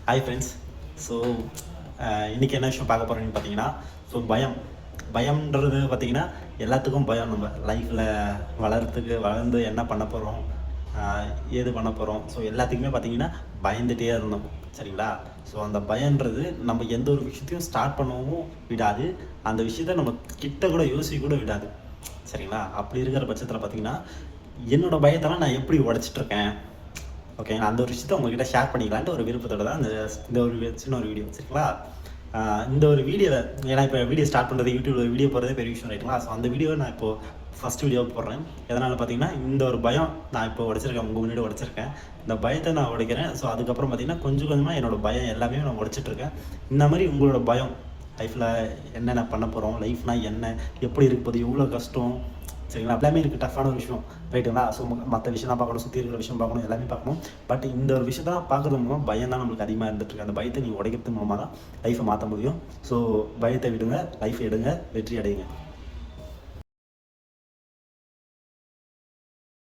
Hi friends. So இன்றைக்கி என்ன விஷயம் பார்க்க போகிறோன்னு பார்த்தீங்கன்னா, ஸோ பயம்ன்றது பார்த்தீங்கன்னா எல்லாத்துக்கும் பயம். நம்ம லைஃப்பில் வளர்ந்து என்ன பண்ண போகிறோம், ஏது பண்ண போகிறோம், ஸோ எல்லாத்துக்குமே பார்த்தீங்கன்னா பயந்துகிட்டே இருந்தோம். சரிங்களா? ஸோ அந்த பயன்றது நம்ம எந்த ஒரு விஷயத்தையும் ஸ்டார்ட் பண்ணவும் விடாது, அந்த விஷயத்த நம்ம கிட்ட கூட யோசிக்க கூட விடாது. சரிங்களா? அப்படி இருக்கிற பட்சத்தில் பார்த்தீங்கன்னா என்னோடய பயத்தெல்லாம் நான் எப்படி உடச்சிட்ருக்கேன், ஓகேங்களா? அந்த ஒரு விஷயத்த உங்கள்கிட்ட ஷேர் பண்ணிக்கலான்ட்டு ஒரு விருப்பத்தோட தான் இந்த ஒரு சின்ன ஒரு வீடியோ. சரிங்களா? இந்த ஒரு வீடியோவை ஏன்னா இப்போ வீடியோ ஸ்டார்ட் பண்ணுறது, யூடியூப்பில் வீடியோ போடுறதே பெரிய விஷயம், ரைட்டுங்களா? ஸோ அந்த வீடியோவை நான் இப்போது ஃபஸ்ட் வீடியோ போடுறேன். எதனால் பார்த்தீங்கன்னா, இந்த ஒரு பயம் நான் இப்போ உடைச்சிருக்கேன், உங்கள் முன்னாடி உடைச்சிருக்கேன். இந்த பயத்தை நான் உடைக்கிறேன். ஸோ அதுக்கப்புறம் பார்த்தீங்கன்னா கொஞ்சம் கொஞ்சமாக என்னோடய பயம் எல்லாமே நான் உடைச்சிட்ருக்கேன். இந்த மாதிரி உங்களோட பயம் லைஃப்பில் என்னென்ன பண்ண போகிறோம், லைஃப்னால் என்ன, எப்படி இருக்க போகுது, எவ்வளோ கஷ்டம், சரிங்களா, எல்லாமே இருக்குது, டஃப்பான ஒரு விஷயம், ரைட்டுங்களா? ஸோ மற்ற விஷயம் தான் பார்க்கணும், சுற்றி இருக்கிற விஷயம் பார்க்கணும், எல்லாமே பார்க்கணும். பட் இந்த ஒரு விஷயத்தான் பார்க்குறது மூலம் பயம் தான் நம்மளுக்கு அதிகமாக இருந்துகிட்ருக்கு. அந்த பயத்தை நீங்கள் உடைக்கிறது மூலமாக தான் லைஃப்பை மாற்ற முடியும். ஸோ பயத்தை விடுங்க, லைஃப் எடுங்க, வெற்றி அடையுங்க.